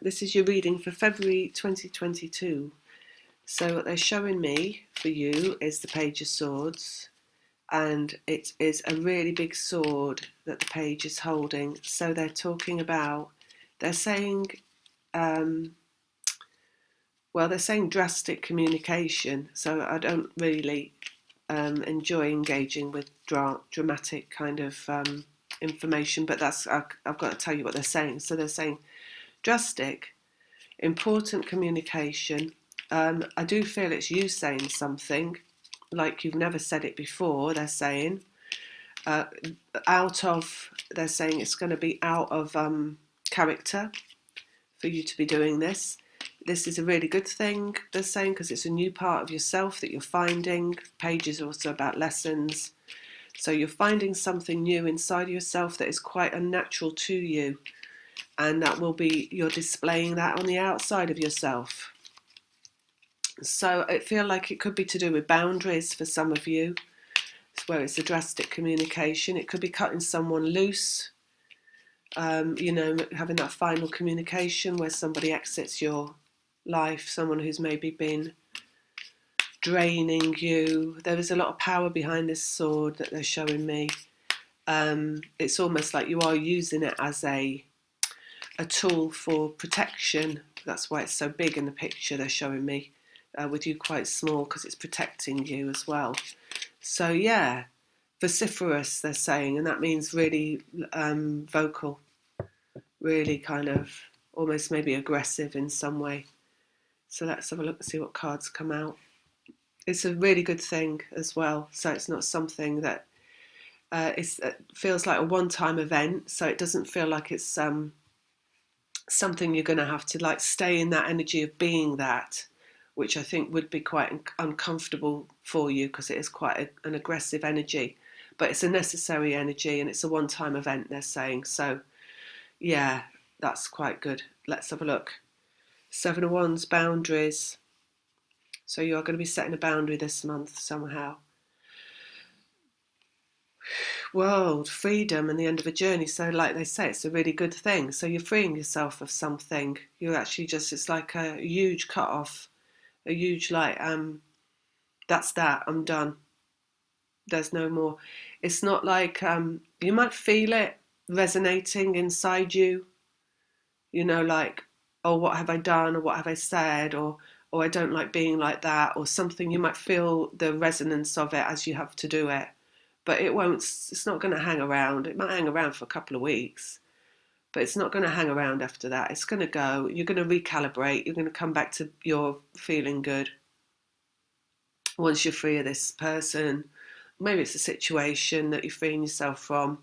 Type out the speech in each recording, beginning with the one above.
This is your reading for February 2022. So what they're showing me for you is the Page of Swords, and it is a really big sword that the page is holding. So they're talking about, they're saying, they're saying drastic communication. So I don't really enjoy engaging with dramatic kind of information, but I've got to tell you what they're saying. So they're saying drastic, important communication. I do feel it's you saying something like you've never said it before. They're saying they're saying it's going to be out of character for you to be doing this. This is a really good thing, they're saying, because it's a new part of yourself that you're finding. Pages are also about lessons. So you're finding something new inside yourself that is quite unnatural to you, and that will be, you're displaying that on the outside of yourself. So I feel like it could be to do with boundaries for some of you. It's where it's a drastic communication. It could be cutting someone loose, having that final communication where somebody exits your life, someone who's maybe been draining you. There is a lot of power behind this sword that they're showing me. It's almost like you are using it as a tool for protection. That's why it's so big in the picture they're showing me, with you quite small, because it's protecting you as well. So yeah, vociferous they're saying, and that means really vocal, really kind of almost maybe aggressive in some way. So let's have a look and see what cards come out. It's a really good thing as well. So it's not something that it feels like a one-time event. So it doesn't feel like it's something you're going to have to like stay in that energy of being that, which I think would be quite uncomfortable for you, because it is quite an aggressive energy. But it's a necessary energy, and it's a one-time event, they're saying. So yeah, that's quite good. Let's have a look. Seven of Wands, boundaries. So you are going to be setting a boundary this month somehow. World, freedom, and the end of a journey. So like they say, it's a really good thing. So you're freeing yourself of something. You're actually just, it's like a huge cut off, a huge like, that's that, I'm done. There's no more. It's not like, you might feel it resonating inside you, like, oh, what have I done, or what have I said, or I don't like being like that, or something. You might feel the resonance of it as you have to do it, but it's not going to hang around. It might hang around for a couple of weeks, but it's not going to hang around after that. It's going to go. You're going to recalibrate. You're going to come back to your feeling good once you're free of this person. Maybe it's a situation that you're freeing yourself from.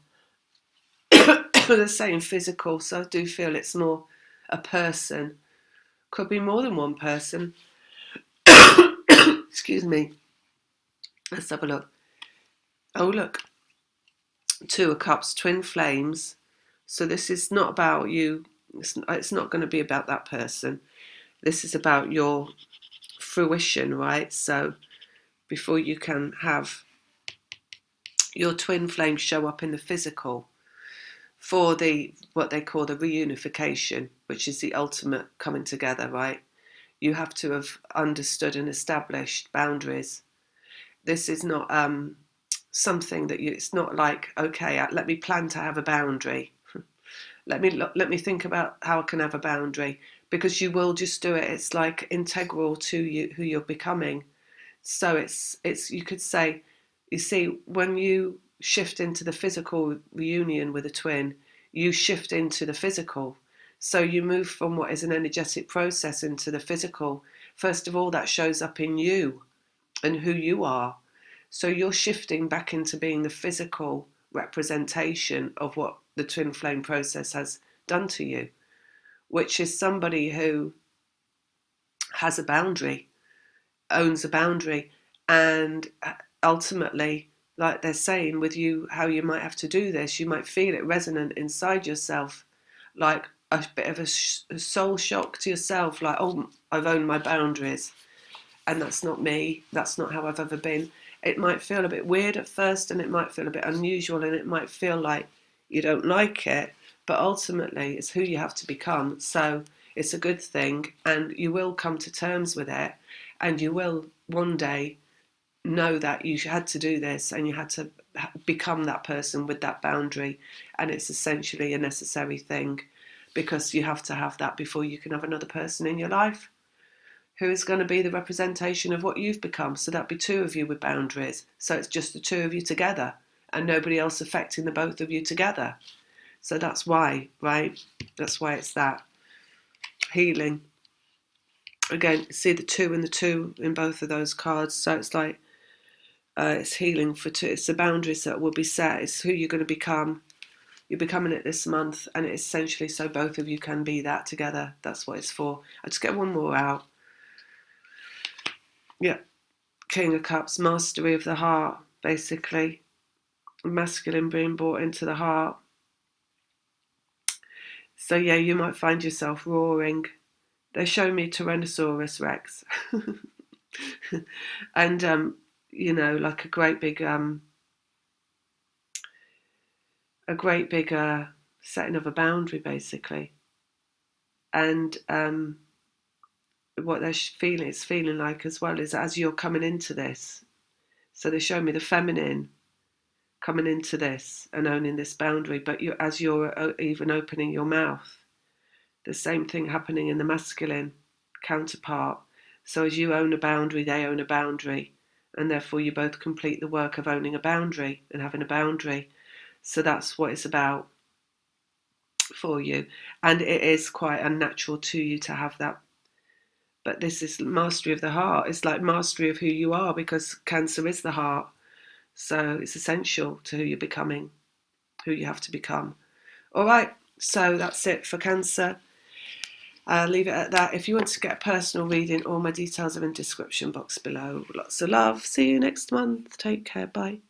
They're saying physical, so I do feel it's more a person. Could be more than one person. Excuse me. Let's have a look. Oh, look. Two of Cups, twin flames. So this is not about you. It's not going to be about that person. This is about your fruition, right? So before you can have your twin flames show up in the physical for what they call the reunification, which is the ultimate coming together, right? You have to have understood and established boundaries. This is not something that it's not like, okay, let me plan to have a boundary. let me think about how I can have a boundary, because you will just do it. It's like integral to you, who you're becoming. So it's you could say, you see, when you shift into the physical reunion with a twin, you shift into the physical. So you move from what is an energetic process into the physical. First of all, that shows up in you and who you are. So you're shifting back into being the physical representation of what the twin flame process has done to you, which is somebody who has a boundary, owns a boundary, and ultimately, like they're saying with you, how you might have to do this, you might feel it resonant inside yourself, like a bit of a soul shock to yourself, like, oh, I've owned my boundaries, and that's not me, that's not how I've ever been. It might feel a bit weird at first, and it might feel a bit unusual, and it might feel like you don't like it, but ultimately it's who you have to become. So It's a good thing, and you will come to terms with it, and you will one day know that you had to do this and you had to become that person with that boundary, and it's essentially a necessary thing, because you have to have that before you can have another person in your life who is going to be the representation of what you've become. So that'd be two of you with boundaries. So it's just the two of you together and nobody else affecting the both of you together. So that's why, right? That's why it's that. Healing. Again, see the 2 and the 2 in both of those cards. So it's like, it's healing for two. It's the boundaries that will be set. It's who you're going to become. You're becoming it this month, and it's essentially so both of you can be that together. That's what it's for. I just get one more out. Yeah, King of Cups, mastery of the heart, basically. Masculine being brought into the heart. So yeah, you might find yourself roaring. They show me Tyrannosaurus Rex. And, you know, like a great big setting of a boundary, basically. And what they're feeling like as well is as you're coming into this. So they show me the feminine coming into this and owning this boundary, but as you're even opening your mouth, the same thing happening in the masculine counterpart. So as you own a boundary, they own a boundary, and therefore you both complete the work of owning a boundary and having a boundary. So that's what it's about for you, and it is quite unnatural to you to have that. But this is mastery of the heart. It's like mastery of who you are, because Cancer is the heart. So it's essential to who you're becoming, who you have to become. All right, so that's it for Cancer. I'll leave it at that. If you want to get a personal reading, all my details are in the description box below. Lots of love. See you next month. Take care. Bye.